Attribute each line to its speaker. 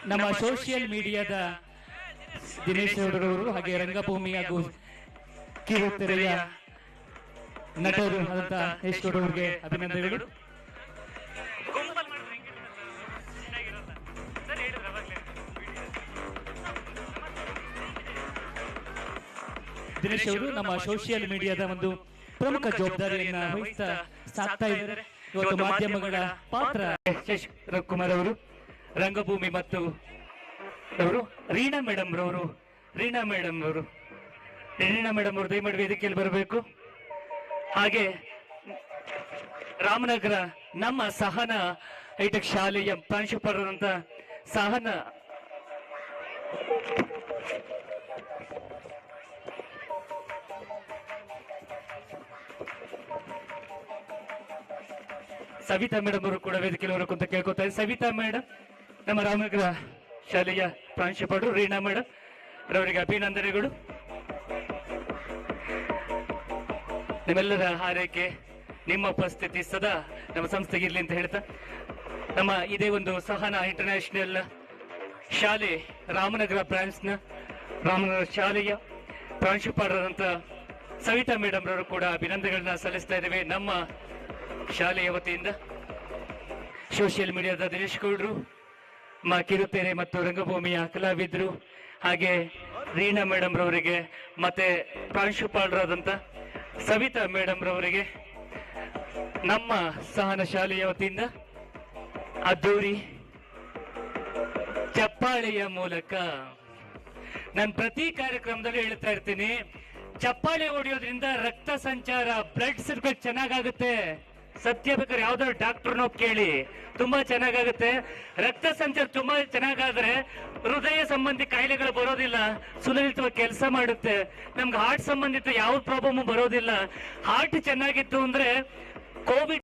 Speaker 1: ನಮ್ಮ ಸೋಷಿಯಲ್ ಮೀಡಿಯಾದ ದಿನೇಶ್ ಗೌಡರವರು ಹಾಗೆ ರಂಗಭೂಮಿ ಹಾಗೂ ಕಿರುತೆರೆಯ ನಟರು ಆದಂತ ಯಶ್ ಗೌಡರಿಗೆ ಅಭಿನಂದನೆಗಳು. ದಿನೇಶ್ ಅವರು ನಮ್ಮ ಸೋಷಿಯಲ್ ಮೀಡಿಯಾದ ಒಂದು ಪ್ರಮುಖ ಜವಾಬ್ದಾರಿಯನ್ನ ವಹಿಸ್ತಾ ಸಾಕ್ತಾ ಇದ್ದಾರೆ. ಇವತ್ತು ಮಾಧ್ಯಮಗಳ ಪಾತ್ರ ಯಶ್ ಕುಮಾರ್ ಅವರು, ರಂಗಭೂಮಿ ಮತ್ತು ಅವರು ರೀನಾ ಮೇಡಮ್ ರವರು ದಯಮಾಡಿ ವೇದಿಕೆಯಲ್ಲಿ ಬರಬೇಕು. ಹಾಗೆ ರಾಮನಗರ ನಮ್ಮ ಸಹನ ಹೈಟೆಕ್ ಶಾಲೆಯ ಪ್ರಾಂಶುಪಾಲರಂತ ಸಹನ ಸವಿತಾ ಮೇಡಮ್ ಅವರು ಕೂಡ ವೇದಿಕೆಯಲ್ಲಿ ಬರಬೇಕು ಅಂತ ಕೇಳ್ಕೊತಾರೆ. ಸವಿತಾ ಮೇಡಮ್ ನಮ್ಮ ರಾಮನಗರ ಶಾಲೆಯ ಪ್ರಾಂಶುಪಾಲರು, ರೀನಾ ಮೇಡಮ್ ರವರಿಗೆ ಅಭಿನಂದನೆಗಳು. ನಿಮ್ಮೆಲ್ಲರ ಹಾರೈಕೆ, ನಿಮ್ಮ ಉಪಸ್ಥಿತಿ ಸದಾ ನಮ್ಮ ಸಂಸ್ಥೆಗೆ ಇರಲಿ ಅಂತ ಹೇಳ್ತಾ, ನಮ್ಮ ಇದೇ ಒಂದು ಸಹನ ಇಂಟರ್ನ್ಯಾಷನಲ್ ಶಾಲೆ ರಾಮನಗರ ಬ್ರಾಂಚ್ನ ರಾಮನಗರ ಶಾಲೆಯ ಪ್ರಾಂಶುಪಾಲರಾದಂಥ ಸವಿತಾ ಮೇಡಮ್ ರವರು ಕೂಡ ಅಭಿನಂದನೆಗಳನ್ನ ಸಲ್ಲಿಸ್ತಾ ಇದ್ದೇವೆ. ನಮ್ಮ ಶಾಲೆಯ ವತಿಯಿಂದ ಸೋಷಿಯಲ್ ಮೀಡಿಯಾದ ದಿನೇಶ್ ಗೌಡರು, ಕಿರುತೆರೆ ಮತ್ತು ರಂಗಭೂಮಿಯ ಕಲಾವಿದರು, ಹಾಗೆ ರೀನಾ ಮೇಡಮ್ ರವರಿಗೆ ಮತ್ತೆ ಪ್ರಾಂಶುಪಾಲರಾದಂಥ ಸವಿತಾ ಮೇಡಮ್ ರವರಿಗೆ ನಮ್ಮ ಸಹನ ಶಾಲೆಯ ವತಿಯಿಂದ ಅದ್ದೂರಿ ಚಪ್ಪಾಳೆಯ ಮೂಲಕ ನಾನು ಪ್ರತಿ ಕಾರ್ಯಕ್ರಮದಲ್ಲಿ ಹೇಳ್ತಾ ಇರ್ತೀನಿ, ಚಪ್ಪಾಳೆ ಹೊಡೆಯೋದ್ರಿಂದ ರಕ್ತ ಸಂಚಾರ, ಬ್ಲಡ್ ಸರ್ಕ್ಯುಲೇಟ್ ಚೆನ್ನಾಗಾಗುತ್ತೆ. ಸತ್ಯ ಬೇಕಾದ್ರೆ ಯಾವ್ದಾದ್ರು ಡಾಕ್ಟರ್ನೋ ಕೇಳಿ, ತುಂಬಾ ಚೆನ್ನಾಗಾಗುತ್ತೆ. ರಕ್ತ ಸಂಚಾರ ತುಂಬಾ ಚೆನ್ನಾಗಾದ್ರೆ ಹೃದಯ ಸಂಬಂಧಿ ಕಾಯಿಲೆಗಳು ಬರೋದಿಲ್ಲ, ಸುಲಲಿತವಾಗಿ ಕೆಲಸ ಮಾಡುತ್ತೆ. ನಮ್ಗೆ ಹಾರ್ಟ್ ಸಂಬಂಧಿತ ಯಾವ ಪ್ರಾಬ್ಲಮ್ ಬರೋದಿಲ್ಲ. ಹಾರ್ಟ್ ಚೆನ್ನಾಗಿತ್ತು ಅಂದ್ರೆ ಕೋವಿಡ್